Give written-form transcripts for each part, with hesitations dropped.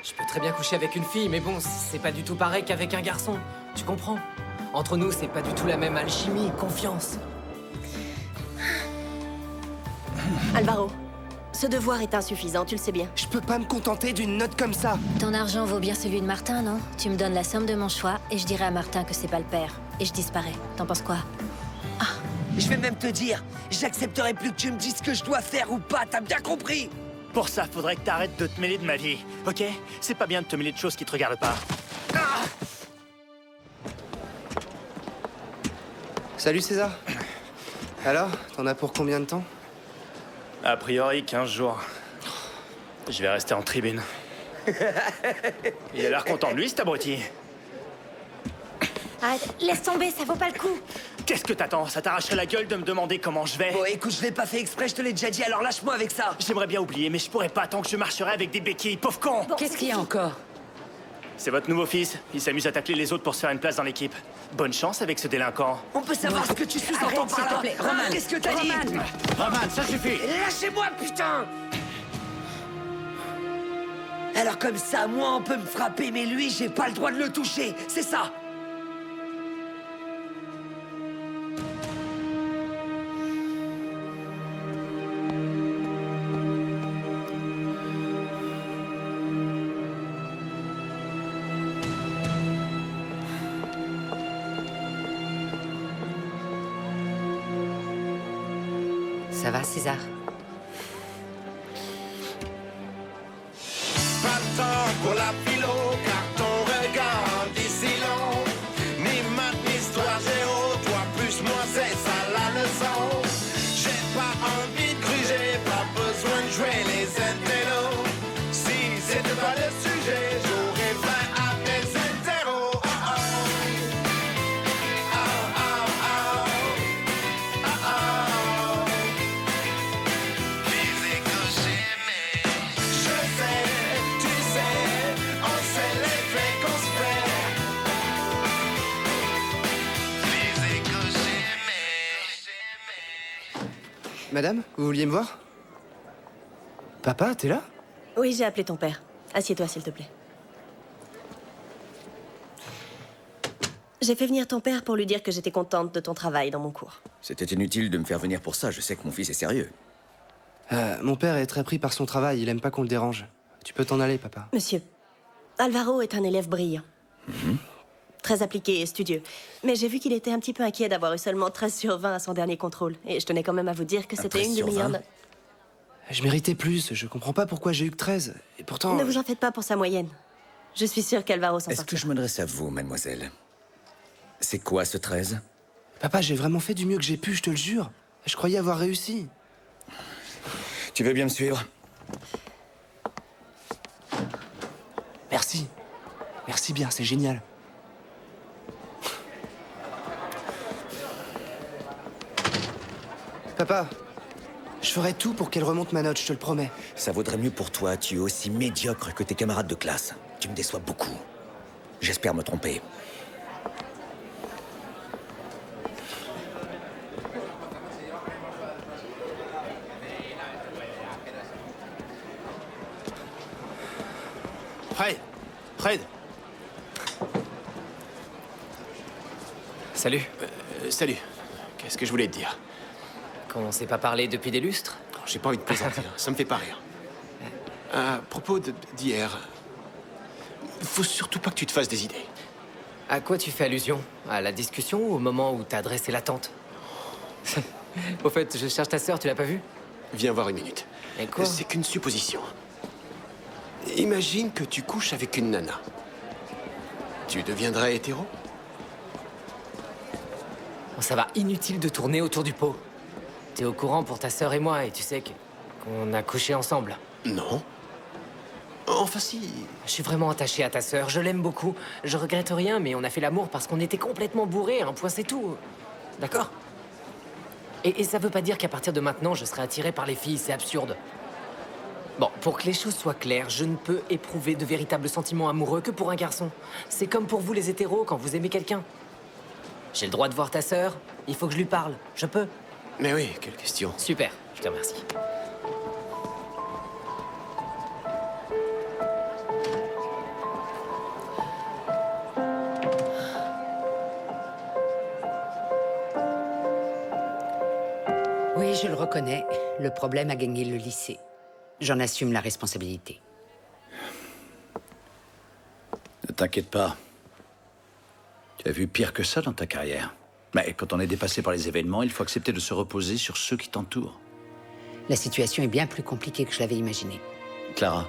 Je peux très bien coucher avec une fille, mais bon, c'est pas du tout pareil qu'avec un garçon. Tu comprends? Entre nous, c'est pas du tout la même alchimie, confiance. Alvaro, ce devoir est insuffisant, tu le sais bien. Je peux pas me contenter d'une note comme ça. Ton argent vaut bien celui de Martin, non? Tu me donnes la somme de mon choix et je dirai à Martin que c'est pas le père. Et je disparais. T'en penses quoi? Je vais même te dire, j'accepterai plus que tu me dises ce que je dois faire ou pas, t'as bien compris? Pour ça, faudrait que t'arrêtes de te mêler de ma vie, ok? C'est pas bien de te mêler de choses qui te regardent pas. Salut César. Alors, t'en as pour combien de temps? A priori, 15 jours. Je vais rester en tribune. Il a l'air content de lui, cet abruti. Arrête, laisse tomber, ça vaut pas le coup. Qu'est-ce que t'attends? Ça t'arracherait la gueule de me demander comment je vais? Bon, écoute, je l'ai pas fait exprès, je te l'ai déjà dit, alors lâche-moi avec ça. J'aimerais bien oublier, mais je pourrais pas tant que je marcherai avec des béquilles, pauvre con! Qu'est-ce qu'il y a encore? C'est votre nouveau fils. Il s'amuse à tacler les autres pour se faire une place dans l'équipe. Bonne chance avec ce délinquant. On peut savoir ce que tu sous-entends Arrête, par s'il là? te plaît, Hein, Roman. qu'est-ce que t'as dit? Roman, ça suffit! Lâchez-moi, putain! Alors comme ça, moi on peut me frapper, mais lui, j'ai pas le droit de le toucher, c'est ça? Ça va, César? Pas de temps pour la philo, car ton regard d'ici long. Ni maths, ni histoire, géo, toi plus moi, c'est ça la leçon. J'ai pas envie de gruger, pas besoin de jouer les intellos. Si c'était pas le sujet, j'aurais fait à mes hétéros. Oh oh. Oh oh oh. Oh oh. Les échos j'aimais. Je sais, tu sais, on sait l'effet qu'on se fait. Les échos j'aimais. Madame, vous vouliez me voir? Papa, t'es là? Oui, j'ai appelé ton père. Assieds-toi, s'il te plaît. J'ai fait venir ton père pour lui dire que j'étais contente de ton travail dans mon cours. C'était inutile de me faire venir pour ça, je sais que mon fils est sérieux. Mon père est très pris par son travail, il aime pas qu'on le dérange. Tu peux t'en aller, papa. Monsieur, Alvaro est un élève brillant. Très appliqué et studieux. Mais j'ai vu qu'il était un petit peu inquiet d'avoir eu seulement 13 sur 20 à son dernier contrôle. Et je tenais quand même à vous dire que c'était 13 une des sur meilleures 20? notes. Je méritais plus, je comprends pas pourquoi j'ai eu que 13. Et pourtant... Ne vous en faites pas pour sa moyenne. Je suis sûre qu'Alvaro s'en Est-ce que sortira. je m'adresse à vous, mademoiselle? C'est quoi ce 13? Papa, j'ai vraiment fait du mieux que j'ai pu, je te le jure. Je croyais avoir réussi. Tu veux bien me suivre? Merci. Merci bien, c'est génial. Papa, je ferai tout pour qu'elle remonte ma note, je te le promets. Ça vaudrait mieux pour toi, tu es aussi médiocre que tes camarades de classe. Tu me déçois beaucoup. J'espère me tromper. Fred! Fred! Salut. Salut. Qu'est-ce que je voulais te dire? Qu'on s'est pas parlé depuis des lustres? J'ai pas envie de plaisanter, ça me fait pas rire. À propos d'hier, faut surtout pas que tu te fasses des idées. À quoi tu fais allusion? À la discussion ou au moment où t'as dressé la tente? Au fait, je cherche ta sœur, tu l'as pas vue? Viens voir une minute. Et quoi? C'est qu'une supposition. Imagine que tu couches avec une nana. Tu deviendrais hétéro? Bon, ça va, inutile de tourner autour du pot. T'es au courant pour ta sœur et moi, et tu sais qu'on a couché ensemble. Non. Enfin si. Je suis vraiment attaché à ta sœur, je l'aime beaucoup. Je regrette rien, mais on a fait l'amour parce qu'on était complètement bourrés, un point c'est tout. D'accord? Et ça veut pas dire qu'à partir de maintenant, je serai attiré par les filles, c'est absurde. Bon, pour que les choses soient claires, je ne peux éprouver de véritables sentiments amoureux que pour un garçon. C'est comme pour vous les hétéros quand vous aimez quelqu'un. J'ai le droit de voir ta sœur, il faut que je lui parle, je peux. Mais oui, quelle question. Super, je te remercie. je le reconnais, le problème a gagné le lycée. J'en assume la responsabilité. Ne t'inquiète pas. Tu as vu pire que ça dans ta carrière. Mais quand on est dépassé par les événements, il faut accepter de se reposer sur ceux qui t'entourent. La situation est bien plus compliquée que je l'avais imaginé. Clara,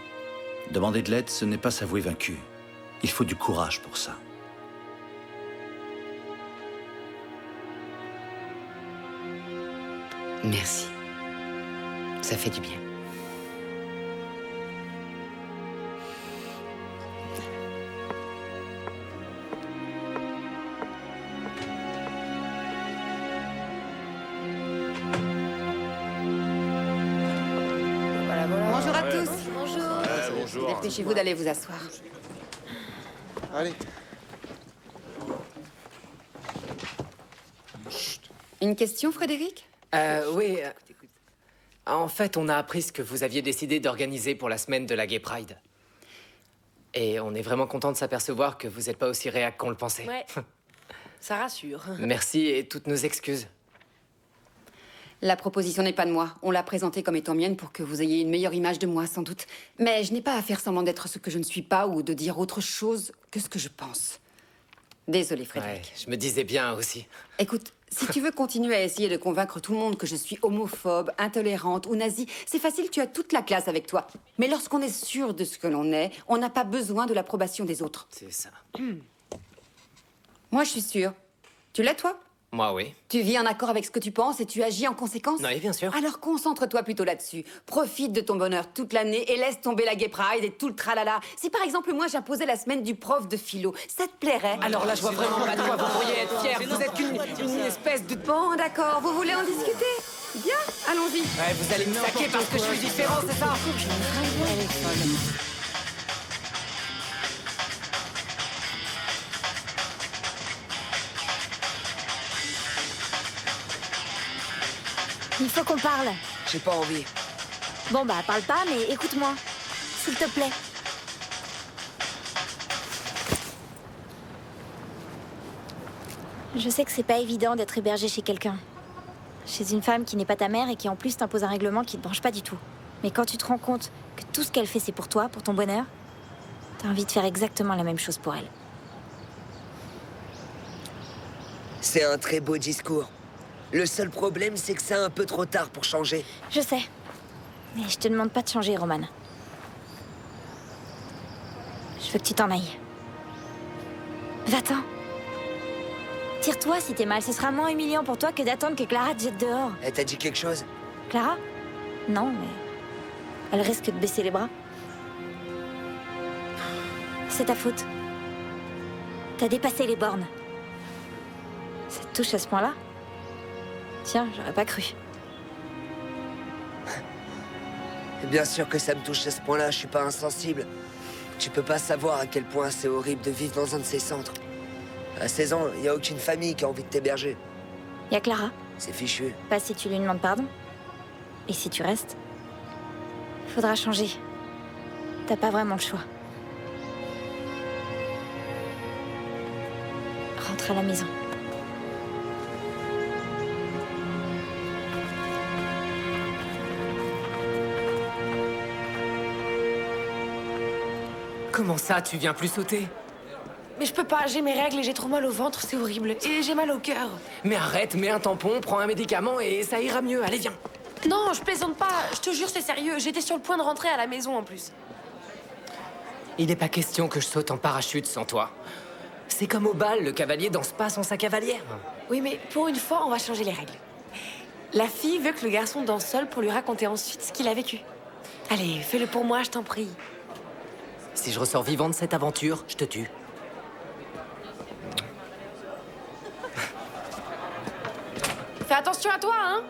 demander de l'aide, ce n'est pas s'avouer vaincu. Il faut du courage pour ça. Merci. Ça fait du bien. Bonjour à tous. Bonjour. Dépêchez-vous d'aller vous asseoir. Allez. Une question, Frédéric? Oui. En fait, on a appris ce que vous aviez décidé d'organiser pour la semaine de la Gay Pride. Et on est vraiment content de s'apercevoir que vous n'êtes pas aussi réac qu'on le pensait. Ouais. Ça rassure. Merci et toutes nos excuses. La proposition n'est pas de moi. On l'a présentée comme étant mienne pour que vous ayez une meilleure image de moi, sans doute. Mais je n'ai pas à faire semblant d'être ce que je ne suis pas ou de dire autre chose que ce que je pense. Désolée, Frédéric. Ouais, je me disais bien aussi. Écoute, si tu veux continuer à essayer de convaincre tout le monde que je suis homophobe, intolérante ou nazie, c'est facile, tu as toute la classe avec toi. Mais lorsqu'on est sûr de ce que l'on est, on n'a pas besoin de l'approbation des autres. C'est ça. Moi, je suis sûre. Tu l'es, toi? Moi, oui. Tu vis en accord avec ce que tu penses et tu agis en conséquence? Oui, bien sûr. Alors concentre-toi plutôt là-dessus. Profite de ton bonheur toute l'année et laisse tomber la Gay Pride et tout le tralala. Si par exemple moi j'imposais la semaine du prof de philo, ça te plairait? Alors là, je vois vraiment pas de quoi vous pourriez être fiers. Vous êtes une espèce de... Bon, d'accord, vous voulez en discuter? Bien, allons-y. Ouais, vous allez me saquer parce que je suis différent, c'est ça? Il faut qu'on parle. J'ai pas envie. Bon bah, parle pas, mais écoute-moi. S'il te plaît. Je sais que c'est pas évident d'être hébergé chez quelqu'un. Chez une femme qui n'est pas ta mère et qui en plus t'impose un règlement qui te branche pas du tout. Mais quand tu te rends compte que tout ce qu'elle fait c'est pour toi, pour ton bonheur, t'as envie de faire exactement la même chose pour elle. C'est un très beau discours. Le seul problème, c'est que c'est un peu trop tard pour changer. Je sais. Mais je te demande pas de changer, Roman. Je veux que tu t'en ailles. Va-t'en. Tire-toi si t'es mal. Ce sera moins humiliant pour toi que d'attendre que Clara te jette dehors. Elle t'a dit quelque chose? Clara? Non, mais... elle risque de baisser les bras. C'est ta faute. T'as dépassé les bornes. Ça te touche à ce point-là? Tiens, j'aurais pas cru. Bien sûr que ça me touche à ce point-là, je suis pas insensible. Tu peux pas savoir à quel point c'est horrible de vivre dans un de ces centres. À 16 ans, y a aucune famille qui a envie de t'héberger. Y a Clara. C'est fichu. Pas si tu lui demandes pardon. Et si tu restes, faudra changer. T'as pas vraiment le choix. Rentre à la maison. Comment ça, tu viens plus sauter? Mais je peux pas, j'ai mes règles et j'ai trop mal au ventre, c'est horrible. Et j'ai mal au cœur. Mais arrête, mets un tampon, prends un médicament et ça ira mieux. Allez, viens. Non, je plaisante pas, je te jure, c'est sérieux. J'étais sur le point de rentrer à la maison en plus. Il n'est pas question que je saute en parachute sans toi. C'est comme au bal, le cavalier danse pas sans sa cavalière. Oui, mais pour une fois, on va changer les règles. La fille veut que le garçon danse seul pour lui raconter ensuite ce qu'il a vécu. Allez, fais-le pour moi, je t'en prie. Si je ressors vivant de cette aventure, je te tue. Fais attention à toi, hein!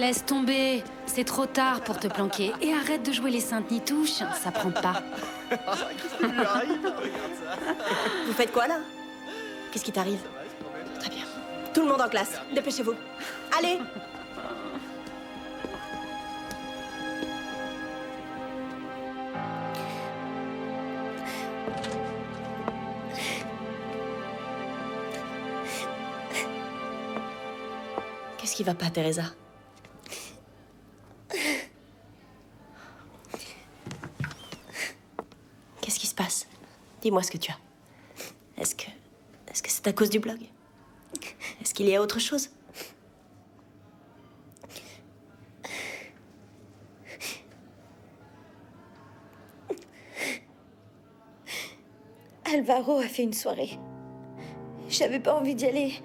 Laisse tomber, c'est trop tard pour te planquer. Et arrête de jouer les saintes nitouches, ça prend pas. Vous faites quoi là? Qu'est-ce qui t'arrive? Très bien. Tout le monde en classe, dépêchez-vous. Allez! Qu'est-ce qui va pas, Teresa? Qu'est-ce qui se passe? Dis-moi ce que tu as. Est-ce que c'est à cause du blog? Est-ce qu'il y a autre chose? Alvaro a fait une soirée. J'avais pas envie d'y aller,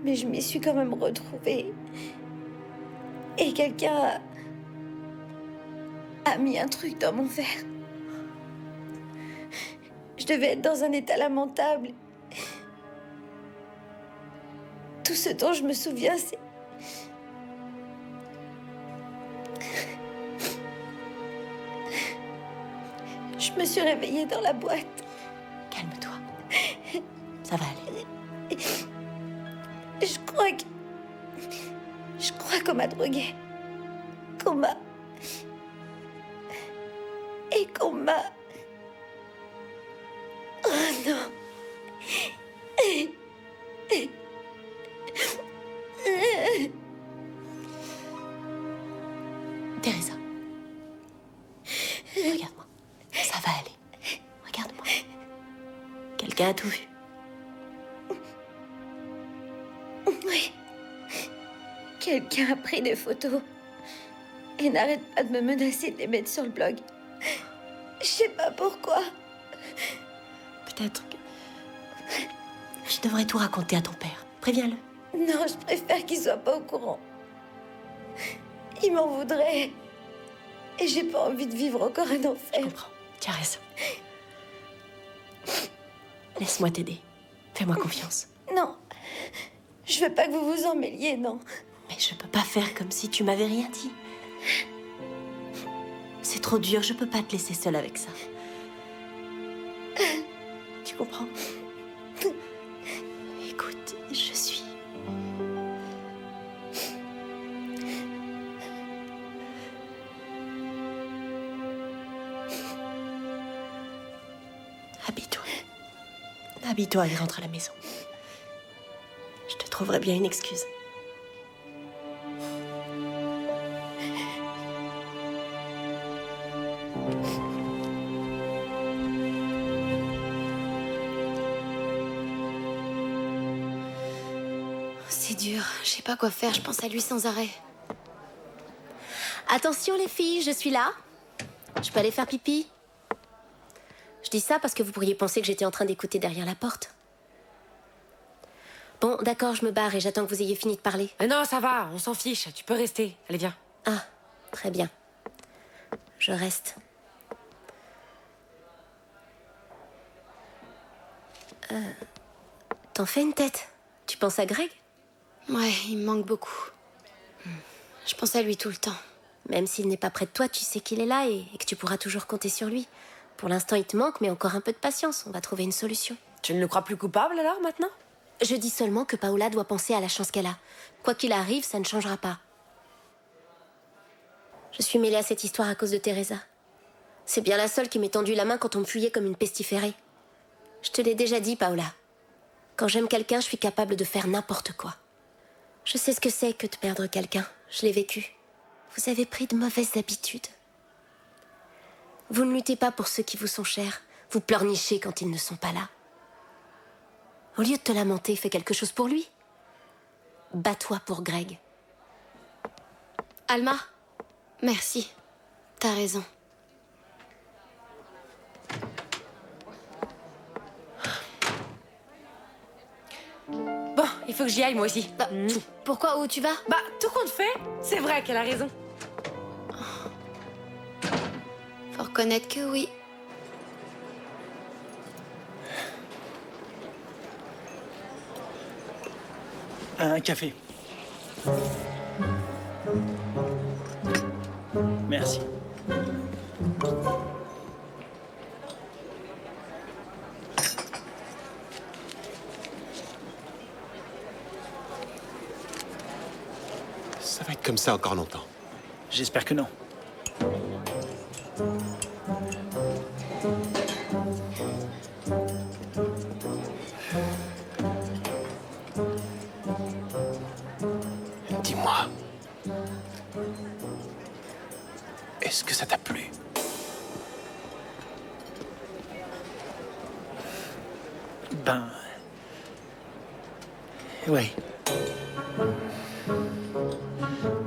mais je m'y suis quand même retrouvée. Et quelqu'un a mis un truc dans mon verre. Je devais être dans un état lamentable. Tout ce dont je me souviens, c'est... Je me suis réveillée dans la boîte. Calme-toi. Ça va aller. Je crois qu'on m'a droguée. Qu'on m'a... Et qu'on m'a... Oh non. Teresa. Regarde-moi. Ça va aller. Regarde-moi. Quelqu'un a tout vu. Oui. Quelqu'un a pris des photos et n'arrête pas de me menacer de les mettre sur le blog. Je sais pas pourquoi. Peut-être que... Je devrais tout raconter à ton père. Préviens-le. Non, je préfère qu'il soit pas au courant. Il m'en voudrait. Et j'ai pas envie de vivre encore un enfer. Je comprends. Tu as raison. Laisse-moi t'aider. Fais-moi confiance. Non. Je veux pas que vous vous en mêliez, non. Mais je peux pas faire comme si tu m'avais rien dit. C'est trop dur, je peux pas te laisser seule avec ça. Tu comprends? Écoute, je suis... Habille-toi. Habille-toi et rentre à la maison. Je te trouverai bien une excuse. C'est dur, je sais pas quoi faire, je pense à lui sans arrêt. Attention les filles, je suis là. Je peux aller faire pipi? Je dis ça parce que vous pourriez penser que j'étais en train d'écouter derrière la porte. Bon, d'accord, je me barre et j'attends que vous ayez fini de parler. Non, ça va, on s'en fiche, tu peux rester. Allez, viens. Ah, très bien. Je reste. T'en fais une tête. Tu penses à Greg? Ouais, il me manque beaucoup. Je pense à lui tout le temps. Même s'il n'est pas près de toi, tu sais qu'il est là et que tu pourras toujours compter sur lui. Pour l'instant, il te manque, mais encore un peu de patience. On va trouver une solution. Tu ne le crois plus coupable, alors, maintenant? Je dis seulement que Paola doit penser à la chance qu'elle a. Quoi qu'il arrive, ça ne changera pas. Je suis mêlée à cette histoire à cause de Teresa. C'est bien la seule qui m'ait tendu la main quand on me fuyait comme une pestiférée. Je te l'ai déjà dit, Paola. Quand j'aime quelqu'un, je suis capable de faire n'importe quoi. Je sais ce que c'est que de perdre quelqu'un. Je l'ai vécu. Vous avez pris de mauvaises habitudes. Vous ne luttez pas pour ceux qui vous sont chers. Vous pleurnichez quand ils ne sont pas là. Au lieu de te lamenter, fais quelque chose pour lui. Bats-toi pour Greg. Alma, merci. T'as raison. Bon, il faut que j'y aille, moi aussi. Pourquoi? Où tu vas? Bah, tout compte fait, c'est vrai qu'elle a raison. Faut reconnaître que oui. Un café. Merci. Ça va être comme ça encore longtemps. J'espère que non. Dis-moi. Est-ce que ça t'a plu? Ben... ouais.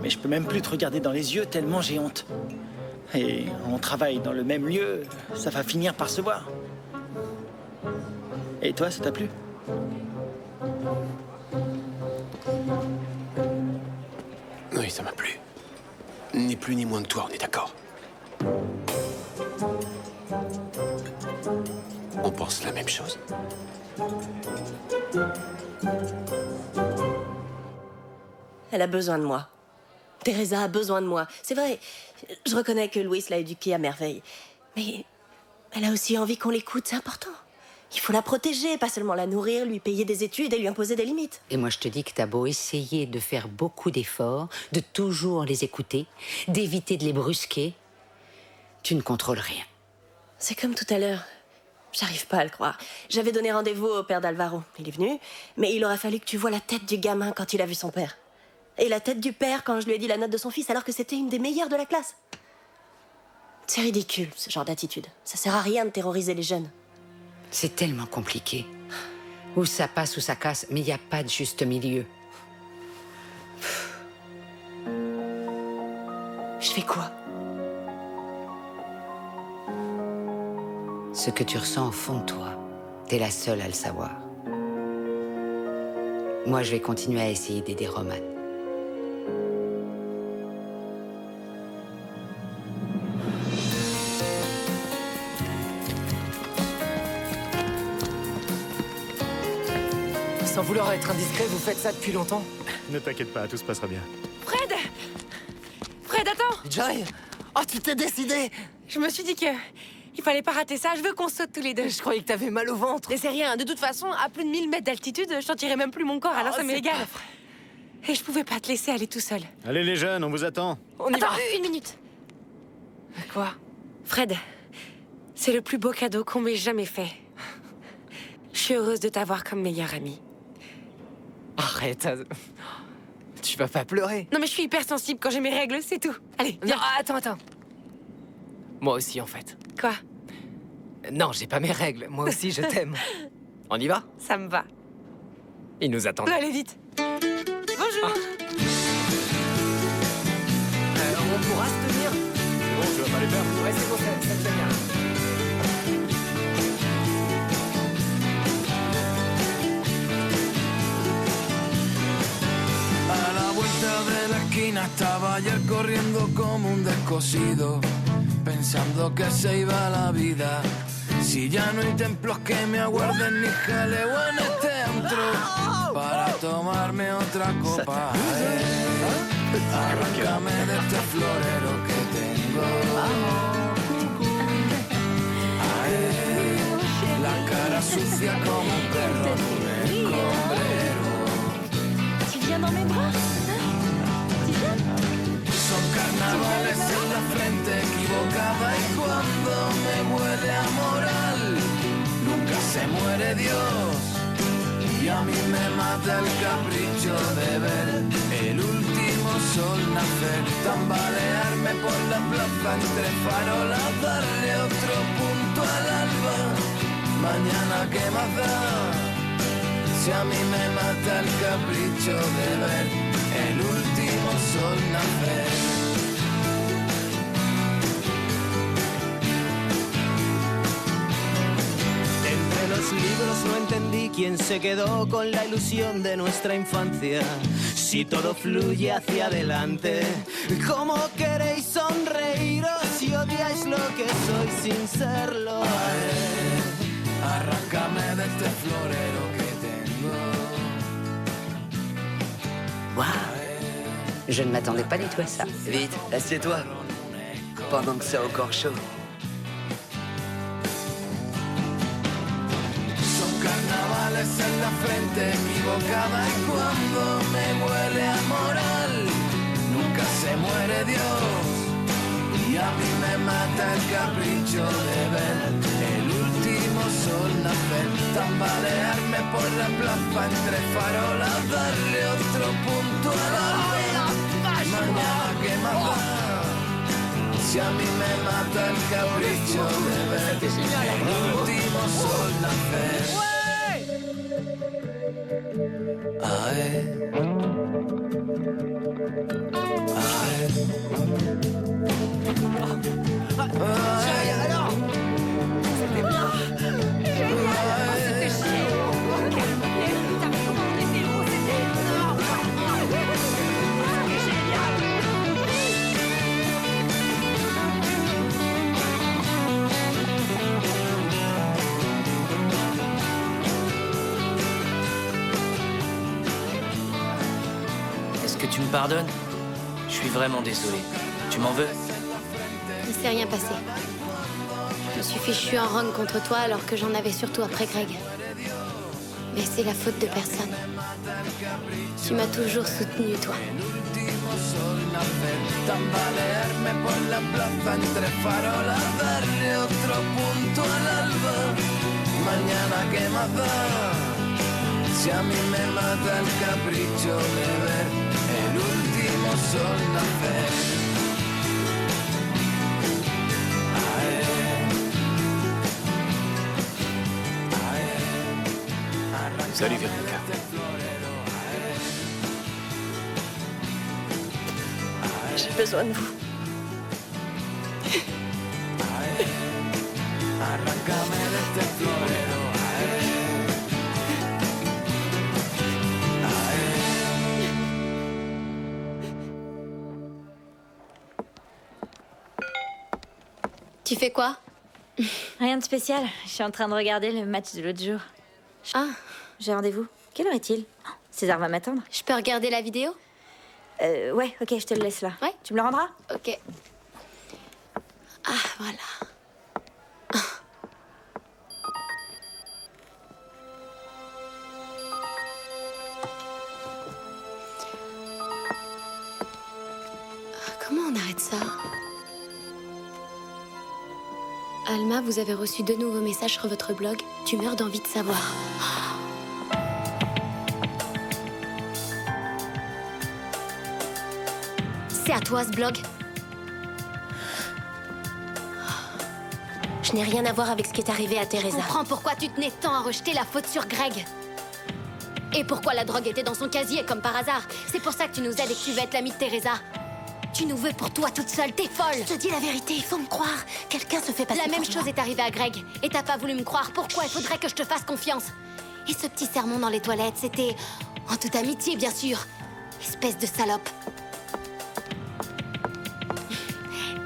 Mais je peux même plus te regarder dans les yeux tellement j'ai honte. Et on travaille dans le même lieu, ça va finir par se voir. Et toi, ça t'a plu? Oui, ça m'a plu. Ni plus ni moins que toi, on est d'accord. On pense la même chose. Elle a besoin de moi. Teresa a besoin de moi. C'est vrai, je reconnais que Louis l'a éduquée à merveille. Mais elle a aussi envie qu'on l'écoute, c'est important. Il faut la protéger, pas seulement la nourrir, lui payer des études et lui imposer des limites. Et moi, je te dis que t'as beau essayer de faire beaucoup d'efforts, de toujours les écouter, d'éviter de les brusquer, tu ne contrôles rien. C'est comme tout à l'heure. J'arrive pas à le croire. J'avais donné rendez-vous au père d'Alvaro. Il est venu, mais il aurait fallu que tu vois la tête du gamin quand il a vu son père. Et la tête du père quand je lui ai dit la note de son fils, alors que c'était une des meilleures de la classe. C'est ridicule, ce genre d'attitude. Ça sert à rien de terroriser les jeunes. C'est tellement compliqué. Ou ça passe ou ça casse, mais il n'y a pas de juste milieu. Je fais quoi? Ce que tu ressens au fond de toi, t'es la seule à le savoir. Moi, je vais continuer à essayer d'aider Roman. Sans vouloir être indiscret, vous faites ça depuis longtemps? Ne t'inquiète pas, tout se passera bien. Fred! Fred, attends! Joy! Oh, tu t'es décidé! Je me suis dit que... il fallait pas rater ça, je veux qu'on saute tous les deux. Je croyais que t'avais mal au ventre. Mais c'est rien, de toute façon, à plus de 1000 mètres d'altitude, je sentirais même plus mon corps, alors ça m'est égal. Et je pouvais pas te laisser aller tout seul. Allez les jeunes, on vous attend. On y va. Une minute. Quoi? Fred, c'est le plus beau cadeau qu'on m'ait jamais fait. Je suis heureuse de t'avoir comme meilleure amie. Arrête. Tu vas pas pleurer. Non mais je suis hyper sensible quand j'ai mes règles, c'est tout. Allez, viens. Non, attends. Moi aussi, en fait. Quoi? Non, j'ai pas mes règles. Moi aussi, je t'aime. On y va? Ça me va. Ils nous attendent. Allez vite. Bonjour. On pourra se tenir? C'est bon, tu vas pas les faire? Ouais, c'est bon, ça te fait bien. A la vuelta de la esquina estaba ayer corriendo como un descosido, pensando que se iba la vida. Si ya no hay templos que me aguarden ni jaleo en este antro para tomarme otra copa. Arráncame de este florero que tengo. La cara sucia como un perro en un escombrero. Tu viens dans mes bras? Son carnavales en la frente equivocada y cuando me huele a moral, nunca se muere Dios. Y a mí me mata el capricho de ver el último sol nacer, tambalearme por la plaza entre farolas, darle otro punto al alba. Mañana qué más da, si a mí me mata el capricho de ver el último sol nacer. Entre los libros no entendí quién se quedó con la ilusión de nuestra infancia. Si todo fluye hacia adelante, ¿cómo queréis sonreíros si odiáis lo que soy sin serlo? Arráncame de este florero que tengo. Wow. Je ne m'attendais pas du tout à ça. Vite, assieds-toi. Pendant que c'est encore chaud. Son carnavales en la frente equivocada y cuando me huele a moral, nunca se muere Dios. Y a mí me mata el capricho de ver el último sol nacer, tambalearme por la plaza entre farolas, darle otro punto a la mañana que más da. Si a mí me mata el capricho de ver el último sol nacer. Alors c'était bien. Génial. C'était chier. Quel pied. T'as vu comment on était beau. C'était génial. Est-ce que tu me pardonnes? Je suis vraiment désolé. Tu m'en veux? Il s'est rien passé. Je me suis fichu en wrong contre toi alors que j'en avais surtout après Greg. Mais c'est la faute de personne. Tu m'as toujours soutenu, toi. Tambalearme por la plaza entre farolas, darle otro punto al alba. Mañana que más da. Si a mí me mata el capricho de ver el último sol nacer. Salut Véronica. J'ai besoin de vous. Arráncame de este florero. Tu fais quoi? Rien de spécial. Je suis en train de regarder le match de l'autre jour. Ah. J'ai rendez-vous. Quelle heure est-il? César va m'attendre. Je peux regarder la vidéo? Ouais, ok, je te le laisse là. Ouais. Tu me le rendras? Ok. Ah, voilà. Comment on arrête ça? Alma, vous avez reçu 2 nouveaux messages sur votre blog. Tu meurs d'envie de savoir. C'est à toi ce blog? Je n'ai rien à voir avec ce qui est arrivé à Teresa. Je comprends pourquoi tu tenais tant à rejeter la faute sur Greg. Et pourquoi la drogue était dans son casier, comme par hasard. C'est pour ça que tu nous aides et que tu veux être l'amie de Teresa. Tu nous veux pour toi toute seule, t'es folle. Je te dis la vérité, il faut me croire. Quelqu'un se fait passer La même pour chose moi. est arrivée à Greg. Et t'as pas voulu me croire. Pourquoi il faudrait que je te fasse confiance? Et ce petit sermon dans les toilettes, c'était... en toute amitié, bien sûr. Espèce de salope.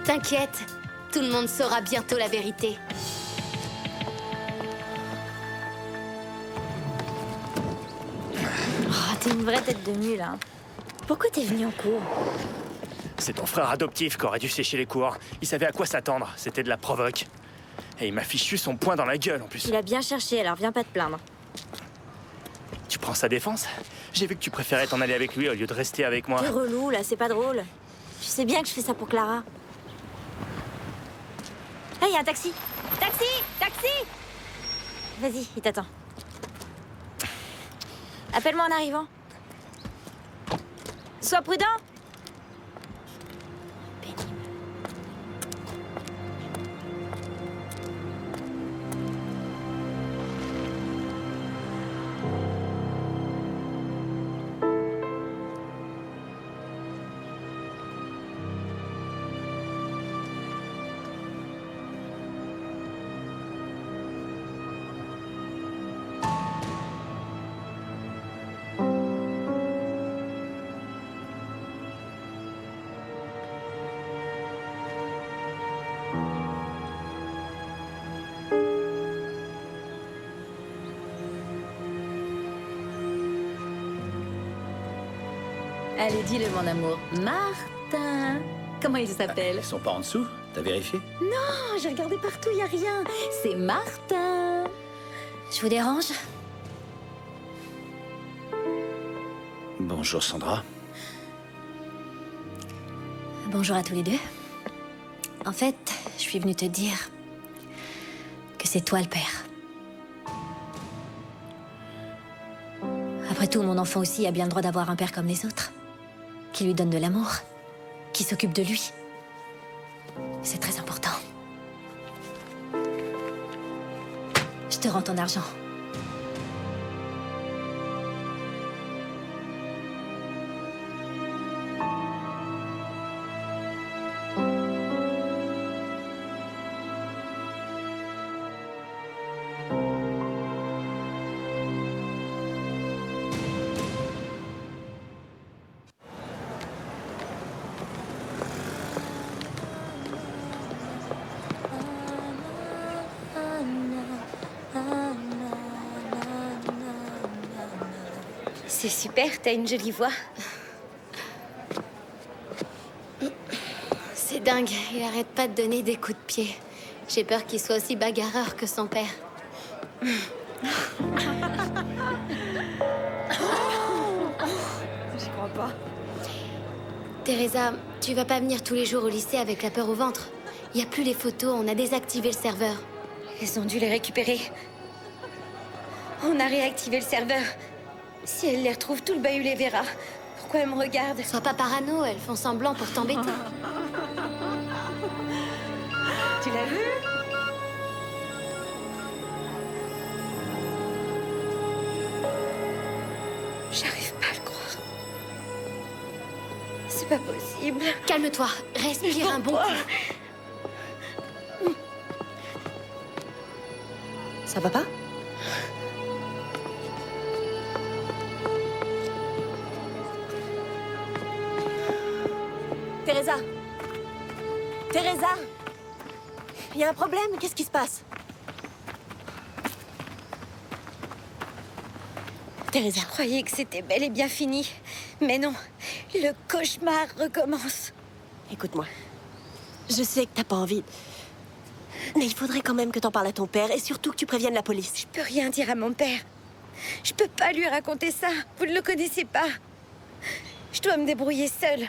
T'inquiète, tout le monde saura bientôt la vérité. Oh, t'es une vraie tête de mule, hein. Pourquoi t'es venu en cours? C'est ton frère adoptif qui aurait dû sécher les cours. Il savait à quoi s'attendre. C'était de la provoque. Et il m'a fichu son poing dans la gueule en plus. Il a bien cherché, alors viens pas te plaindre. Tu prends sa défense? J'ai vu que tu préférais t'en aller avec lui au lieu de rester avec moi. T'es relou, là, c'est pas drôle. Tu sais bien que je fais ça pour Clara. Ah, y a un taxi! Taxi! Taxi! Vas-y, il t'attend. Appelle-moi en arrivant. Sois prudent! Allez, dis-le, mon amour. Martin. Comment il s'appelle? Ils sont pas en dessous? T'as vérifié? Non, j'ai regardé partout, y a rien. C'est Martin. Je vous dérange? Bonjour Sandra. Bonjour à tous les deux. En fait, je suis venue te dire que c'est toi le père. Après tout, mon enfant aussi a bien le droit d'avoir un père comme les autres. Qui lui donne de l'amour, qui s'occupe de lui. C'est très important. Je te rends ton argent. C'est super, t'as une jolie voix. C'est dingue, il arrête pas de donner des coups de pied. J'ai peur qu'il soit aussi bagarreur que son père. J'y crois pas. Teresa, tu vas pas venir tous les jours au lycée avec la peur au ventre. Il y a plus les photos, on a désactivé le serveur. Ils ont dû les récupérer. On a réactivé le serveur. Si elle les retrouve, tout le bahut les verra. Pourquoi elle me regarde? Sois pas parano, elles font semblant pour t'embêter. Tu l'as vu? J'arrive pas à le croire. C'est pas possible. Calme-toi, respire un bon coup. Ça va pas? Teresa! Teresa! Il y a un problème? Qu'est-ce qui se passe? Teresa. Je croyais que c'était bel et bien fini. Mais non, le cauchemar recommence. Écoute-moi. Je sais que t'as pas envie. Mais il faudrait quand même que t'en parles à ton père et surtout que tu préviennes la police. Je peux rien dire à mon père. Je peux pas lui raconter ça. Vous ne le connaissez pas. Je dois me débrouiller seule.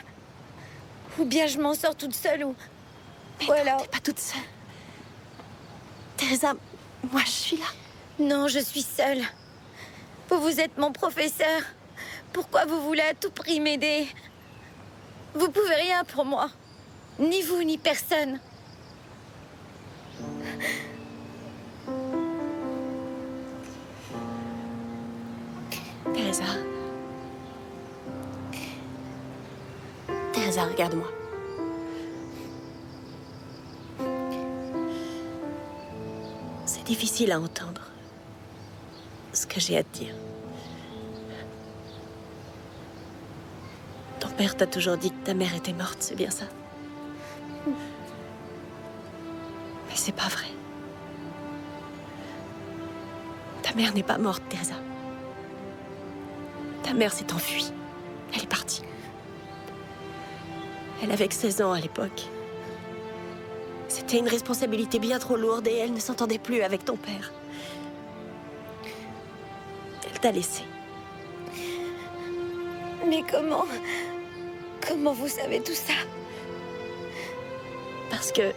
Ou bien je m'en sors toute seule ou... Mais alors... T'es pas toute seule. Teresa, moi je suis là. Non, je suis seule. Vous êtes mon professeur. Pourquoi vous voulez à tout prix m'aider? Vous pouvez rien pour moi. Ni vous, ni personne. Teresa. Teresa, regarde-moi. C'est difficile à entendre ce que j'ai à te dire. Ton père t'a toujours dit que ta mère était morte, c'est bien ça? Mais c'est pas vrai. Ta mère n'est pas morte, Teresa. Ta mère s'est enfuie. Elle est partie. Elle avait que 16 ans à l'époque. C'était une responsabilité bien trop lourde et elle ne s'entendait plus avec ton père. Elle t'a laissé. Mais comment... Comment vous savez tout ça? Parce que...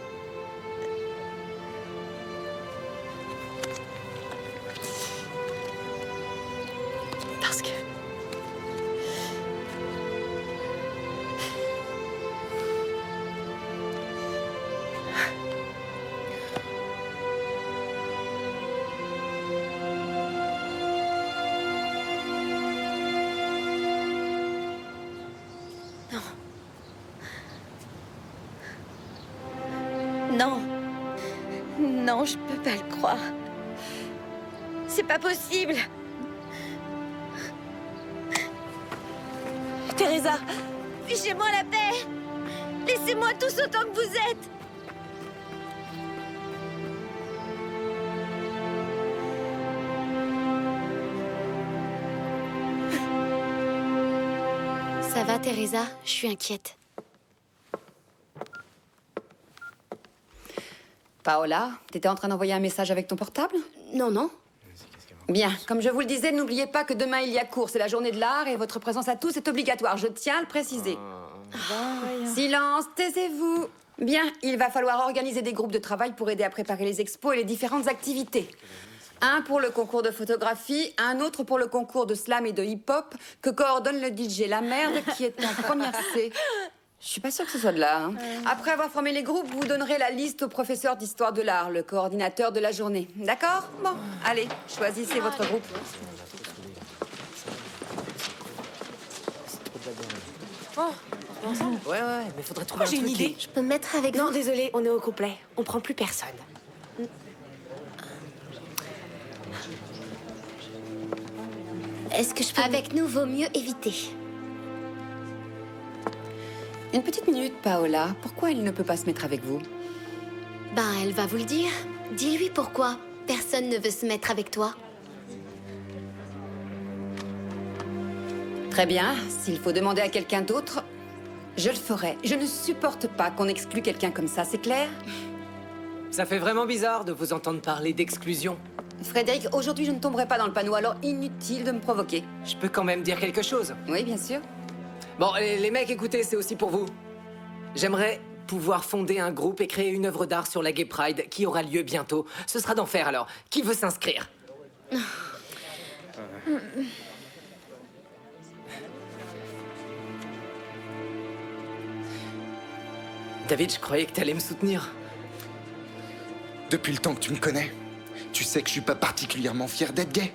Parce que... Non. Non, je peux pas le croire. C'est pas possible. Teresa! Fichez-moi la paix. Laissez-moi tous autant que vous êtes. Ça Ça va, Teresa? Je suis inquiète. Paola, t'étais en train d'envoyer un message avec ton portable? Non, non. Bien, comme je vous le disais, n'oubliez pas que demain il y a cours, c'est la journée de l'art et votre présence à tous est obligatoire, je tiens à le préciser. Silence, taisez-vous. Bien, il va falloir organiser des groupes de travail pour aider à préparer les expos et les différentes activités. Un pour le concours de photographie, un autre pour le concours de slam et de hip-hop que coordonne le DJ La Merde qui est en première C. Je suis pas sûre que ce soit de là. Hein. Après avoir formé les groupes, vous donnerez la liste au professeur d'histoire de l'art, le coordinateur de la journée. D'accord? Bon, allez, choisissez votre groupe. Ouais, mais faudrait trouver un j'ai truc. une idée. Je peux me mettre avec vous? Non, désolé, on est au complet. On prend plus personne. Est-ce que je peux... Avec nous, vaut mieux éviter. Une petite minute, Paola. Pourquoi elle ne peut pas se mettre avec vous? Ben, elle va vous le dire. Dis-lui pourquoi. Personne ne veut se mettre avec toi. Très bien, s'il faut demander à quelqu'un d'autre, je le ferai. Je ne supporte pas qu'on exclue quelqu'un comme ça, c'est clair? Ça fait vraiment bizarre de vous entendre parler d'exclusion. Frédéric, aujourd'hui je ne tomberai pas dans le panneau, alors inutile de me provoquer. Je peux quand même dire quelque chose. Oui, bien sûr. Bon, les mecs, écoutez, c'est aussi pour vous. J'aimerais pouvoir fonder un groupe et créer une œuvre d'art sur la Gay Pride qui aura lieu bientôt. Ce sera d'enfer, alors. Qui veut s'inscrire? David, je croyais que t'allais me soutenir. Depuis le temps que tu me connais, tu sais que je suis pas particulièrement fier d'être gay.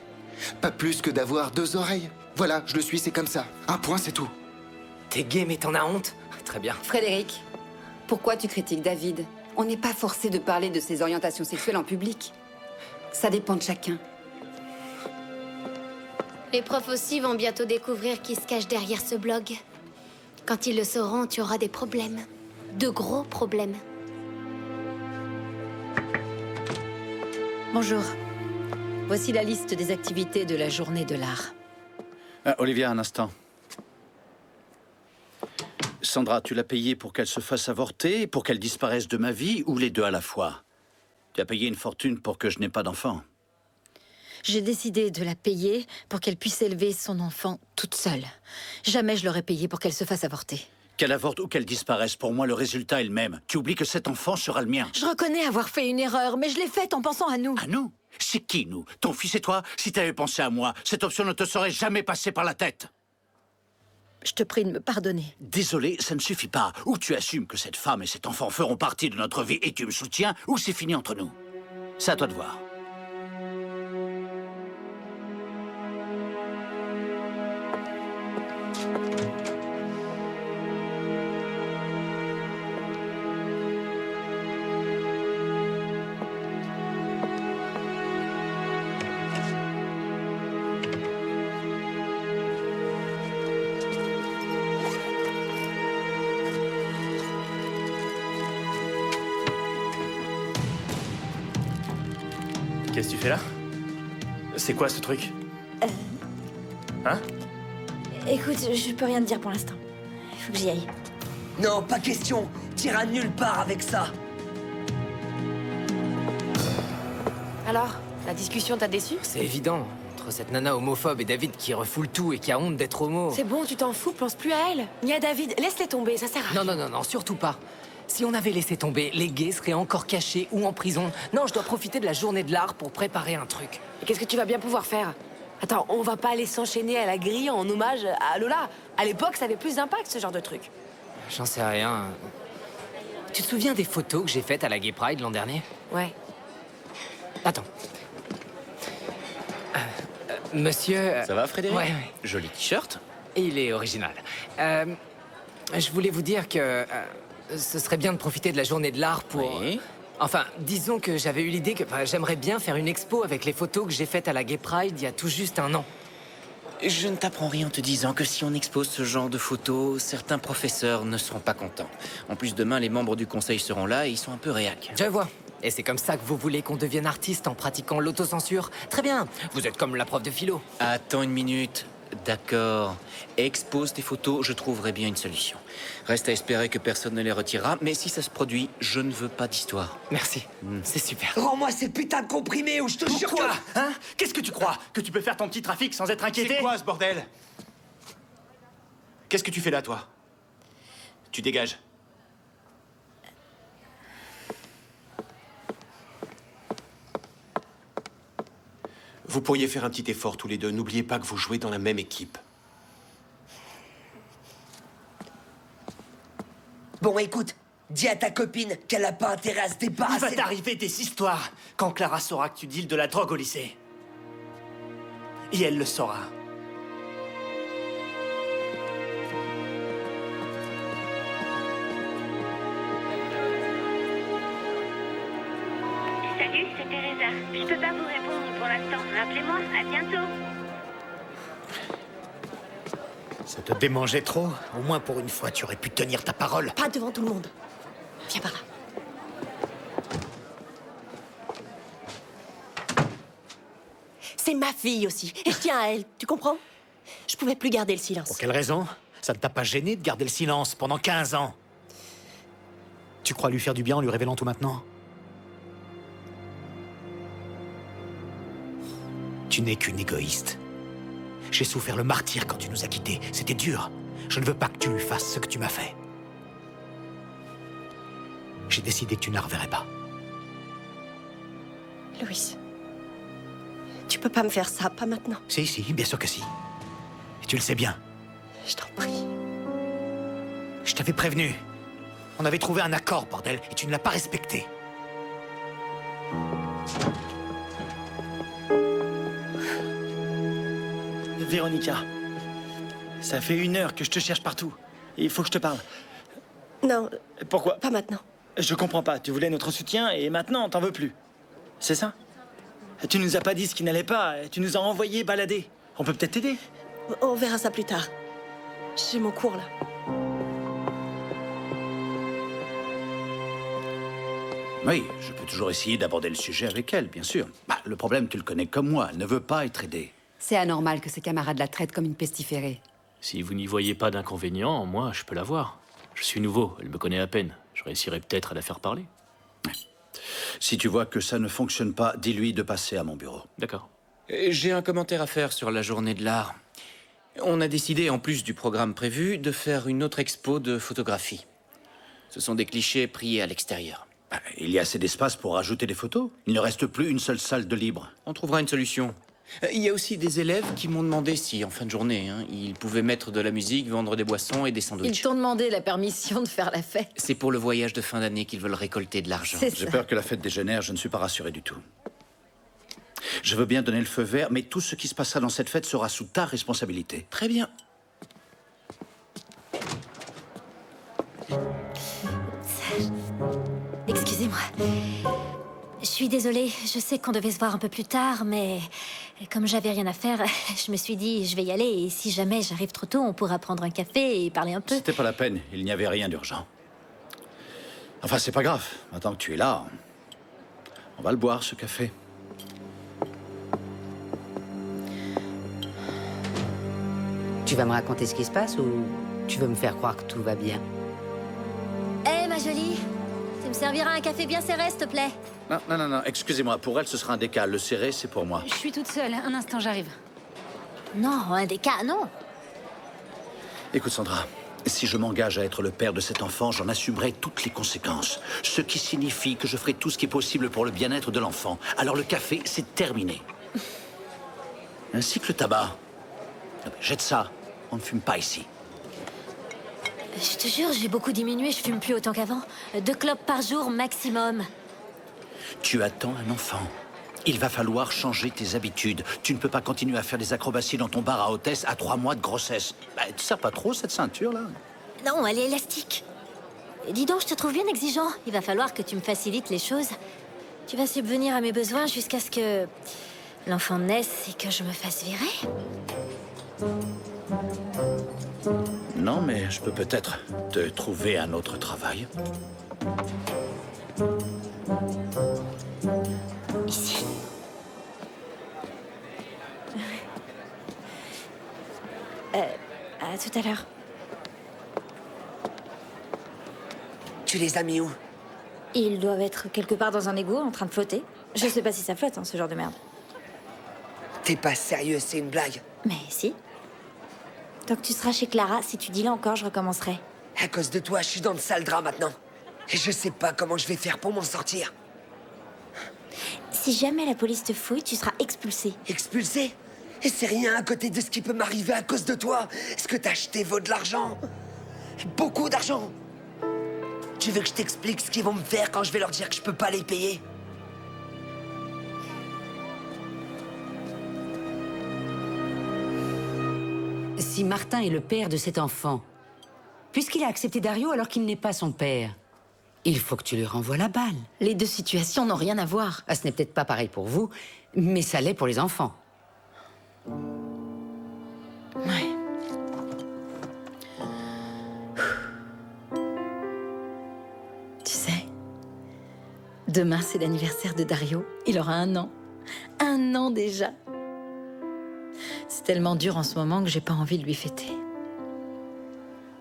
Pas plus que d'avoir 2 oreilles. Voilà, je le suis, c'est comme ça. Un point, c'est tout. T'es gay, mais t'en as honte? Très bien. Frédéric, pourquoi tu critiques David? On n'est pas forcé de parler de ses orientations sexuelles en public. Ça dépend de chacun. Les profs aussi vont bientôt découvrir qui se cache derrière ce blog. Quand ils le sauront, tu auras des problèmes. De gros problèmes. Bonjour. Voici la liste des activités de la journée de l'art. Olivia, un instant. Sandra, tu l'as payée pour qu'elle se fasse avorter, pour qu'elle disparaisse de ma vie, ou les deux à la fois? Tu as payé une fortune pour que je n'ai pas d'enfant. J'ai décidé de la payer pour qu'elle puisse élever son enfant toute seule. Jamais je l'aurais payée pour qu'elle se fasse avorter. Qu'elle avorte ou qu'elle disparaisse, pour moi, le résultat est le même. Tu oublies que cet enfant sera le mien. Je reconnais avoir fait une erreur, mais je l'ai faite en pensant à nous. À nous? C'est qui, nous? Ton fils et toi? Si t'avais pensé à moi, cette option ne te serait jamais passée par la tête. Je te prie de me pardonner. Désolé, ça ne suffit pas. Ou tu assumes que cette femme et cet enfant feront partie de notre vie et tu me soutiens, ou c'est fini entre nous. C'est à toi de voir. Qu'est-ce que tu fais là? C'est quoi ce truc? Hein? Écoute, je peux rien te dire pour l'instant. Il faut que j'y aille. Non, pas question. T'iras nulle part avec ça. Alors, la discussion t'a déçu? C'est évident. Entre cette nana homophobe et David qui refoule tout et qui a honte d'être homo. C'est bon, tu t'en fous, pense plus à elle. Ni à David, laisse-les tomber, ça sert à rien. Non, surtout pas. Si on avait laissé tomber, les gays seraient encore cachés ou en prison. Non, je dois profiter de la journée de l'art pour préparer un truc. Et qu'est-ce que tu vas bien pouvoir faire? Attends, on va pas aller s'enchaîner à la grille en hommage à Lola. À l'époque, ça avait plus d'impact, ce genre de truc. J'en sais rien. Tu te souviens des photos que j'ai faites à la Gay Pride l'an dernier? Ouais. Attends. Monsieur... Ça va, Frédéric? Ouais. Joli t-shirt. Il est original. Je voulais vous dire que... ce serait bien de profiter de la journée de l'art pour... Oui. Enfin, disons que j'avais eu l'idée que j'aimerais bien faire une expo avec les photos que j'ai faites à la Gay Pride il y a tout juste 1 an. Je ne t'apprends rien en te disant que si on expose ce genre de photos, certains professeurs ne seront pas contents. En plus, demain, les membres du conseil seront là et ils sont un peu réacs. Je vois. Et c'est comme ça que vous voulez qu'on devienne artiste en pratiquant l'autocensure? Très bien. Vous êtes comme la prof de philo. Attends une minute. D'accord. Expose tes photos, je trouverai bien une solution. Reste à espérer que personne ne les retirera, mais si ça se produit, je ne veux pas d'histoire. Merci, c'est super. Rends-moi ces putains de comprimés ou je te jure Quoi que... Hein? Qu'est-ce que tu crois? Que tu peux faire ton petit trafic sans être inquiété? C'est quoi ce bordel? Qu'est-ce que tu fais là, toi? Tu dégages. Vous pourriez faire un petit effort tous les deux. N'oubliez pas que vous jouez dans la même équipe. Bon, écoute, dis à ta copine qu'elle a pas intérêt à se Il débarrasser... va t'arriver des histoires quand Clara saura que tu deals de la drogue au lycée. Et elle le saura. Salut, c'est Teresa. Je peux pas vous répondre pour l'instant. Rappelez-moi, à bientôt. Ça te démangeait trop? Au moins pour une fois, tu aurais pu tenir ta parole. Pas devant tout le monde. Viens par là. C'est ma fille aussi. Et je tiens à elle, tu comprends? Je pouvais plus garder le silence. Pour quelle raison? Ça ne t'a pas gêné de garder le silence pendant 15 ans? Tu crois lui faire du bien en lui révélant tout maintenant? Tu n'es qu'une égoïste. J'ai souffert le martyre quand tu nous as quittés. C'était dur. Je ne veux pas que tu lui fasses ce que tu m'as fait. J'ai décidé que tu ne la reverrais pas. Louis, tu peux pas me faire ça, pas maintenant. Si, bien sûr que si. Et tu le sais bien. Je t'en prie. Je t'avais prévenu. On avait trouvé un accord, bordel, et tu ne l'as pas respecté. Véronica, ça fait 1 heure que je te cherche partout. Il faut que je te parle. Non. Pourquoi? Pas maintenant. Je comprends pas. Tu voulais notre soutien et maintenant, t'en veux plus. C'est ça? Tu nous as pas dit ce qui n'allait pas. Tu nous as envoyé balader. On peut peut-être t'aider. On verra ça plus tard. J'ai mon cours, là. Oui, je peux toujours essayer d'aborder le sujet avec elle, bien sûr. Bah, le problème, tu le connais comme moi. Elle ne veut pas être aidée. C'est anormal que ses camarades la traitent comme une pestiférée. Si vous n'y voyez pas d'inconvénient, moi, je peux la voir. Je suis nouveau, elle me connaît à peine. Je réussirai peut-être à la faire parler. Si tu vois que ça ne fonctionne pas, dis-lui de passer à mon bureau. D'accord. J'ai un commentaire à faire sur la journée de l'art. On a décidé, en plus du programme prévu, de faire une autre expo de photographie. Ce sont des clichés pris à l'extérieur. Bah, il y a assez d'espace pour rajouter des photos. Il ne reste plus une seule salle de libre. On trouvera une solution. Il y a aussi des élèves qui m'ont demandé si, en fin de journée, ils pouvaient mettre de la musique, vendre des boissons et des Ils sandwichs. t'ont demandé la permission de faire la fête. C'est pour le voyage de fin d'année qu'ils veulent récolter de l'argent. C'est J'ai ça. peur que la fête dégénère, je ne suis pas rassuré du tout. Je veux bien donner le feu vert, mais tout ce qui se passera dans cette fête sera sous ta responsabilité. Très bien. Excusez-moi. Je suis désolée, je sais qu'on devait se voir un peu plus tard, mais comme j'avais rien à faire, je me suis dit je vais y aller et si jamais j'arrive trop tôt, on pourra prendre un café et parler un peu. C'était pas la peine, il n'y avait rien d'urgent. Enfin, c'est pas grave, maintenant que tu es là, on va le boire, ce café. Tu vas me raconter ce qui se passe ou tu veux me faire croire que tout va bien? Eh, ma jolie, tu me serviras un café bien serré, s'il te plaît. Non, excusez-moi, pour elle, ce sera un décal. Le serré, c'est pour moi. Je suis toute seule. Un instant, j'arrive. Non, un des cas, non. Écoute, Sandra, si je m'engage à être le père de cet enfant, j'en assumerai toutes les conséquences. Ce qui signifie que je ferai tout ce qui est possible pour le bien-être de l'enfant. Alors le café, c'est terminé. Ainsi que le tabac. Jette ça. On ne fume pas ici. Je te jure, j'ai beaucoup diminué, je fume plus autant qu'avant. 2 clopes par jour maximum. Tu attends un enfant. Il va falloir changer tes habitudes. Tu ne peux pas continuer à faire des acrobaties dans ton bar à hôtesse à 3 mois de grossesse. Bah, tu sers pas trop cette ceinture-là? Non, elle est élastique. Dis donc, je te trouve bien exigeant. Il va falloir que tu me facilites les choses. Tu vas subvenir à mes besoins jusqu'à ce que l'enfant naisse et que je me fasse virer. Non, mais je peux peut-être te trouver un autre travail. Ici. À tout à l'heure. Tu les as mis où? Ils doivent être quelque part dans un égout en train de flotter. Je sais pas si ça flotte, hein, ce genre de merde. T'es pas sérieux, c'est une blague. Mais si. Tant que tu seras chez Clara, si tu dis là encore, je recommencerai. À cause de toi, je suis dans le sale drap maintenant. Et je sais pas comment je vais faire pour m'en sortir. Si jamais la police te fouille, tu seras expulsé. Expulsé? Et c'est rien à côté de ce qui peut m'arriver à cause de toi. Ce que t'as acheté vaut de l'argent. Beaucoup d'argent. Tu veux que je t'explique ce qu'ils vont me faire quand je vais leur dire que je peux pas les payer? Si Martin est le père de cet enfant, puisqu'il a accepté Dario alors qu'il n'est pas son père, il faut que tu lui renvoies la balle. Les deux situations n'ont rien à voir. Ah, ce n'est peut-être pas pareil pour vous, mais ça l'est pour les enfants. Ouais. Tu sais, demain c'est l'anniversaire de Dario. Il aura 1 an. 1 an déjà. C'est tellement dur en ce moment que j'ai pas envie de lui fêter.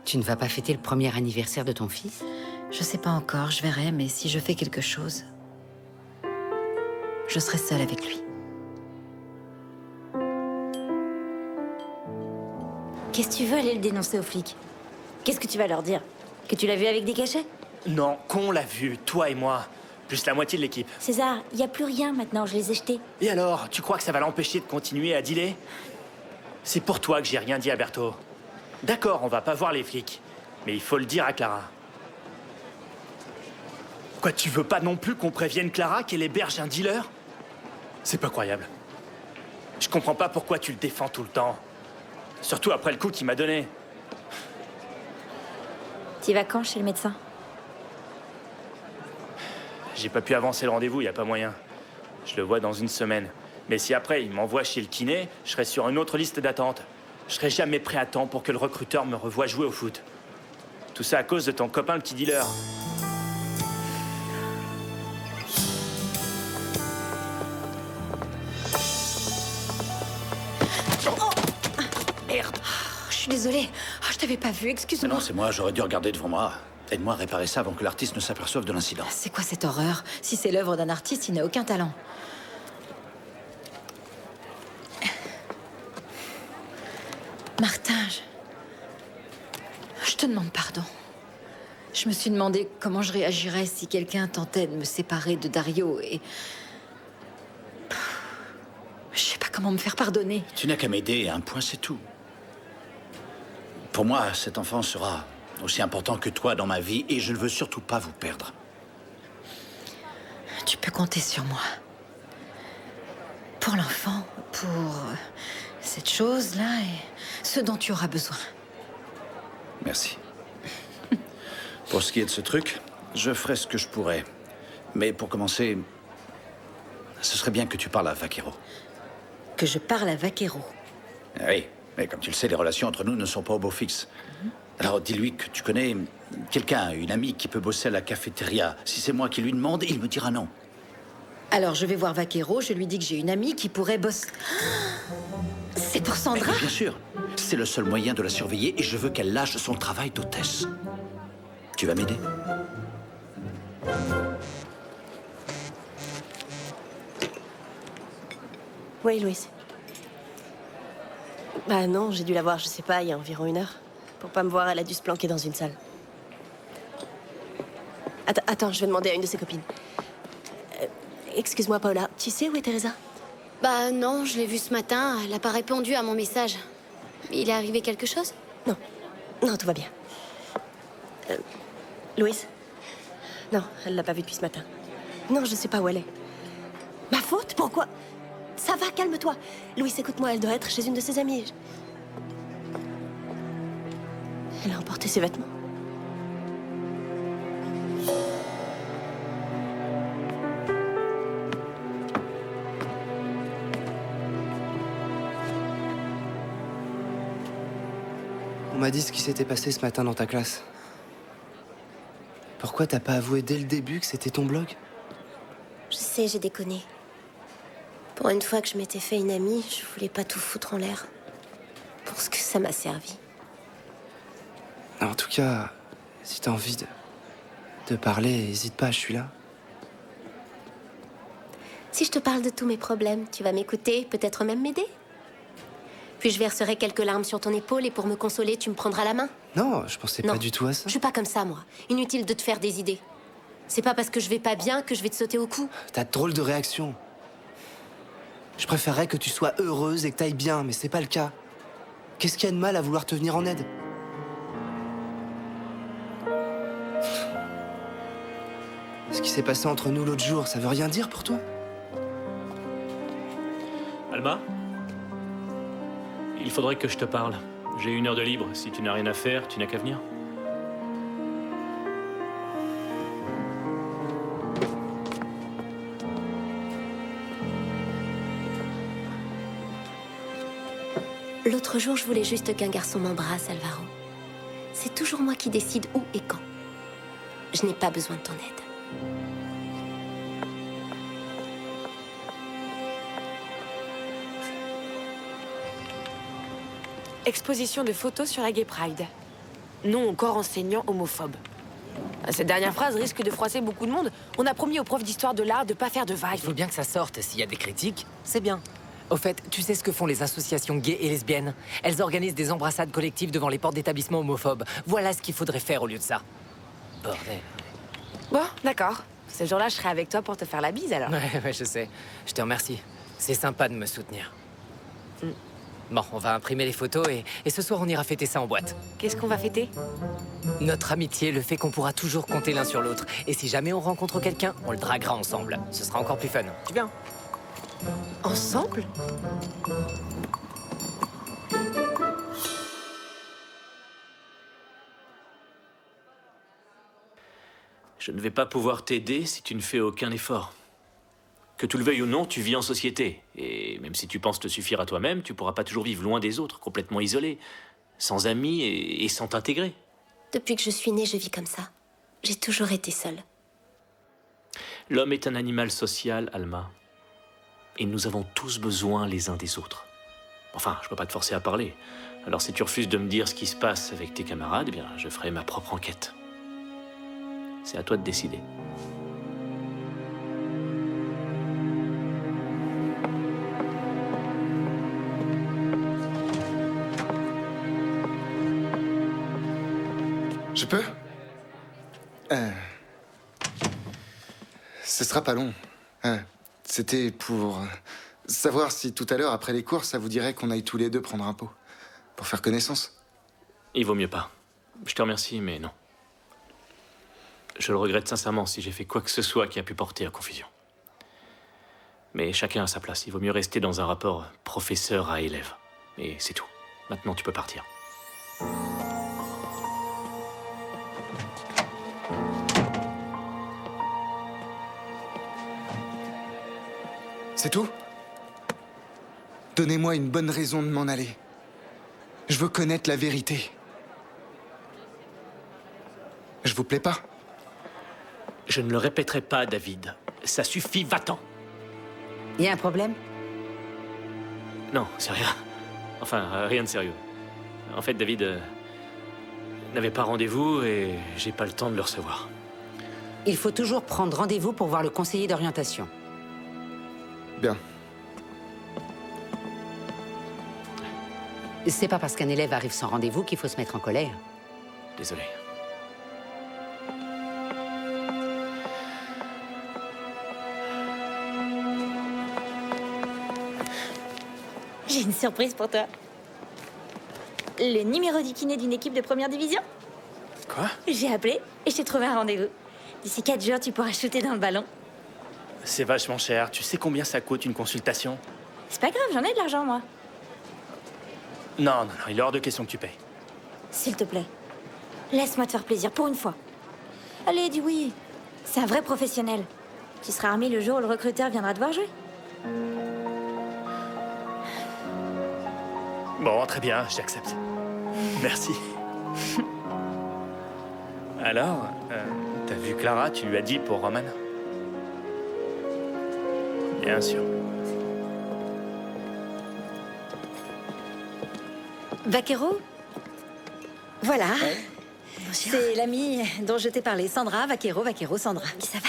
Tu ne vas pas fêter le premier anniversaire de ton fils? Je sais pas encore, je verrai, mais si je fais quelque chose, je serai seule avec lui. Qu'est-ce que tu veux aller le dénoncer aux flics? Qu'est-ce que tu vas leur dire? Que tu l'as vu avec des cachets? Non, qu'on l'a vu, toi et moi. Plus la moitié de l'équipe. César, il y a plus rien maintenant, je les ai jetés. Et alors, tu crois que ça va l'empêcher de continuer à dealer? C'est pour toi que j'ai rien dit à Berthaud. D'accord, on va pas voir les flics, mais il faut le dire à Clara. Quoi, tu veux pas non plus qu'on prévienne Clara qu'elle héberge un dealer? C'est pas croyable. Je comprends pas pourquoi tu le défends tout le temps. Surtout après le coup qu'il m'a donné. T'y vas quand chez le médecin? J'ai pas pu avancer le rendez-vous, y a pas moyen. Je le vois dans 1 semaine. Mais si après il m'envoie chez le kiné, je serai sur une autre liste d'attente. Je serai jamais prêt à temps pour que le recruteur me revoie jouer au foot. Tout ça à cause de ton copain le petit dealer. Merde. Je suis désolée. Oh, je t'avais pas vu, excuse-moi. Non, c'est moi, j'aurais dû regarder devant moi. Aide-moi à réparer ça avant que l'artiste ne s'aperçoive de l'incident. C'est quoi cette horreur? Si c'est l'œuvre d'un artiste, il n'a aucun talent. Martin, je te demande pardon. Je me suis demandé comment je réagirais si quelqu'un tentait de me séparer de Dario et... Je sais pas comment me faire pardonner. Tu n'as qu'à m'aider, un point c'est tout. Pour moi, cet enfant sera aussi important que toi dans ma vie et je ne veux surtout pas vous perdre. Tu peux compter sur moi. Pour l'enfant, pour cette chose-là et ce dont tu auras besoin. Merci. Pour ce qui est de ce truc, je ferai ce que je pourrai. Mais pour commencer, ce serait bien que tu parles à Vaquero. Que je parle à Vaquero. Oui, mais comme tu le sais, les relations entre nous ne sont pas au beau fixe. Alors dis-lui que tu connais quelqu'un, une amie qui peut bosser à la cafétéria. Si c'est moi qui lui demande, il me dira non. Alors je vais voir Vaquero, je lui dis que j'ai une amie qui pourrait bosser... C'est pour Sandra? Bien sûr, c'est le seul moyen de la surveiller et je veux qu'elle lâche son travail d'hôtesse. Tu vas m'aider? Oui, Louise. Bah non, j'ai dû la voir, je sais pas, il y a environ 1 heure. Pour pas me voir, elle a dû se planquer dans une salle. Attends, je vais demander à une de ses copines. Excuse-moi, Paola, tu sais où est Teresa? Bah non, je l'ai vue ce matin, elle a pas répondu à mon message. Il est arrivé quelque chose? Non. Non, tout va bien. Louise? Non, elle l'a pas vue depuis ce matin. Non, je sais pas où elle est. Ma faute? Pourquoi? Ça va, calme-toi. Louise, écoute-moi, elle doit être chez une de ses amies. Elle a emporté ses vêtements. On m'a dit ce qui s'était passé ce matin dans ta classe. Pourquoi t'as pas avoué dès le début que c'était ton blog? Je sais, j'ai déconné. Pour une fois que je m'étais fait une amie, je voulais pas tout foutre en l'air. Pour ce que ça m'a servi. En tout cas, si t'as envie de parler, hésite pas, je suis là. Si je te parle de tous mes problèmes, tu vas m'écouter, peut-être même m'aider? Puis je verserai quelques larmes sur ton épaule et pour me consoler, tu me prendras la main? Non, je pensais pas du tout à ça. Je suis pas comme ça, moi. Inutile de te faire des idées. C'est pas parce que je vais pas bien que je vais te sauter au cou. T'as de drôles de réactions. Je préférerais que tu sois heureuse et que t'ailles bien, mais c'est pas le cas. Qu'est-ce qu'il y a de mal à vouloir te venir en aide? Ce qui s'est passé entre nous l'autre jour, ça veut rien dire pour toi? Alma? Il faudrait que je te parle. J'ai 1 heure de libre. Si tu n'as rien à faire, tu n'as qu'à venir. L'autre jour, je voulais juste qu'un garçon m'embrasse, Alvaro. C'est toujours moi qui décide où et quand. Je n'ai pas besoin de ton aide. Exposition de photos sur la Gay Pride. Nom au corps enseignant homophobe. Cette dernière phrase risque de froisser beaucoup de monde. On a promis aux profs d'histoire de l'art de pas faire de vagues. Il faut bien que ça sorte. S'il y a des critiques, c'est bien. Au fait, tu sais ce que font les associations gays et lesbiennes? Elles organisent des embrassades collectives devant les portes d'établissements homophobes. Voilà ce qu'il faudrait faire au lieu de ça. Bordel. Bon, d'accord. Ce jour-là, je serai avec toi pour te faire la bise, alors. Ouais, je sais. Je te remercie. C'est sympa de me soutenir. Bon, on va imprimer les photos et ce soir, on ira fêter ça en boîte. Qu'est-ce qu'on va fêter? Notre amitié, le fait qu'on pourra toujours compter l'un sur l'autre. Et si jamais on rencontre quelqu'un, on le draguera ensemble. Ce sera encore plus fun. Tu viens? Ensemble? Je ne vais pas pouvoir t'aider si tu ne fais aucun effort. Que tu le veuilles ou non, tu vis en société. Et même si tu penses te suffire à toi-même, tu pourras pas toujours vivre loin des autres, complètement isolé, sans amis et sans t'intégrer. Depuis que je suis née, je vis comme ça. J'ai toujours été seule. L'homme est un animal social, Alma. Et nous avons tous besoin les uns des autres. Enfin, je peux pas te forcer à parler. Alors si tu refuses de me dire ce qui se passe avec tes camarades, eh bien, je ferai ma propre enquête. C'est à toi de décider. Je peux? Ce sera pas long. C'était pour savoir si tout à l'heure, après les cours, ça vous dirait qu'on aille tous les deux prendre un pot. Pour faire connaissance. Il vaut mieux pas. Je te remercie, mais non. Je le regrette sincèrement si j'ai fait quoi que ce soit qui a pu porter à confusion. Mais chacun a sa place. Il vaut mieux rester dans un rapport professeur à élève. Et c'est tout. Maintenant, tu peux partir. C'est tout? Donnez-moi une bonne raison de m'en aller. Je veux connaître la vérité. Je vous plais pas? Je ne le répéterai pas, David. Ça suffit, va-t'en. Il y a un problème? Non, c'est rien. Enfin, rien de sérieux. En fait, David n'avait pas rendez-vous et j'ai pas le temps de le recevoir. Il faut toujours prendre rendez-vous pour voir le conseiller d'orientation. Bien. C'est pas parce qu'un élève arrive sans rendez-vous qu'il faut se mettre en colère. Désolé. J'ai une surprise pour toi. Le numéro du kiné d'une équipe de première division. Quoi? J'ai appelé et j'ai trouvé un rendez-vous. D'ici 4 jours, tu pourras shooter dans le ballon. C'est vachement cher. Tu sais combien ça coûte une consultation? C'est pas grave, j'en ai de l'argent, moi. Non, il est hors de question que tu payes. S'il te plaît, laisse-moi te faire plaisir pour une fois. Allez, dis oui. C'est un vrai professionnel. Tu seras armé le jour où le recruteur viendra te voir jouer. Bon, très bien, j'accepte. Merci. Alors, t'as vu Clara, tu lui as dit pour Roman? Bien sûr. Vaquero? Voilà. C'est l'amie dont je t'ai parlé, Sandra, Vaquero, Sandra. Ça va?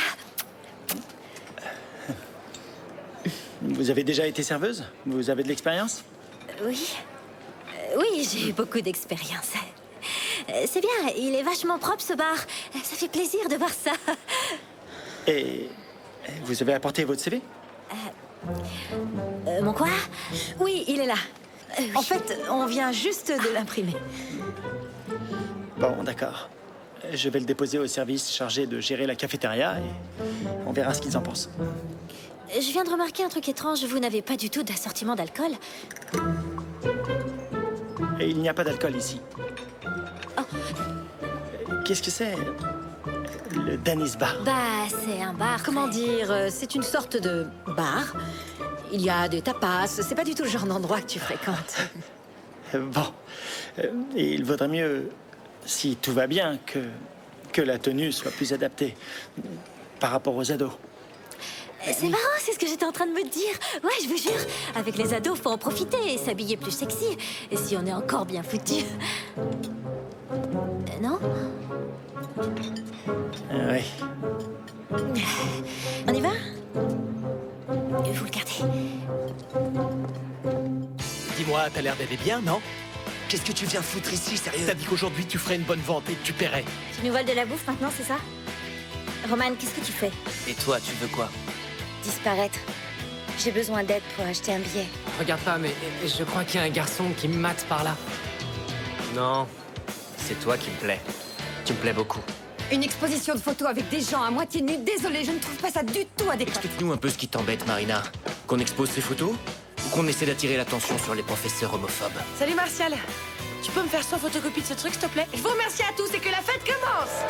Vous avez déjà été serveuse? Vous avez de l'expérience? Oui. Oui, j'ai eu beaucoup d'expérience. C'est bien, il est vachement propre ce bar. Ça fait plaisir de voir ça. Et vous avez apporté votre CV? Mon quoi? Oui, il est là. En fait, on vient juste de l'imprimer. Bon, d'accord. Je vais le déposer au service chargé de gérer la cafétéria et on verra ce qu'ils en pensent. Je viens de remarquer un truc étrange. Vous n'avez pas du tout d'assortiment d'alcool. Et il n'y a pas d'alcool ici. Qu'est-ce que c'est? Le Danny's Bar. Bah, c'est un bar. Comment dire? C'est une sorte de bar. Il y a des tapas. C'est pas du tout le genre d'endroit que tu fréquentes. Bon. Et il vaudrait mieux, si tout va bien, que la tenue soit plus adaptée par rapport aux ados. C'est marrant, c'est ce que j'étais en train de me dire. Ouais, je vous jure, avec les ados, faut en profiter et s'habiller plus sexy. Et si on est encore bien foutus. Non? Oui. On y va? Vous le gardez. Dis-moi, t'as l'air d'aller bien, non? Qu'est-ce que tu viens foutre ici, sérieux? T'as dit qu'aujourd'hui tu ferais une bonne vente et que tu paierais. Tu nous voles de la bouffe maintenant, c'est ça? Roman, qu'est-ce que tu fais? Et toi, tu veux quoi? Disparaître. J'ai besoin d'aide pour acheter un billet. Regarde pas, mais je crois qu'il y a un garçon qui me mate par là. Non, c'est toi qui me plais. Tu me plais beaucoup. Une exposition de photos avec des gens à moitié nus. Désolé, je ne trouve pas ça du tout adéquat. Explique-nous un peu ce qui t'embête, Marina. Qu'on expose ces photos? Ou qu'on essaie d'attirer l'attention sur les professeurs homophobes? Salut Martial. Tu peux me faire 100 photocopies de ce truc, s'il te plaît? Je vous remercie à tous et que la fête commence!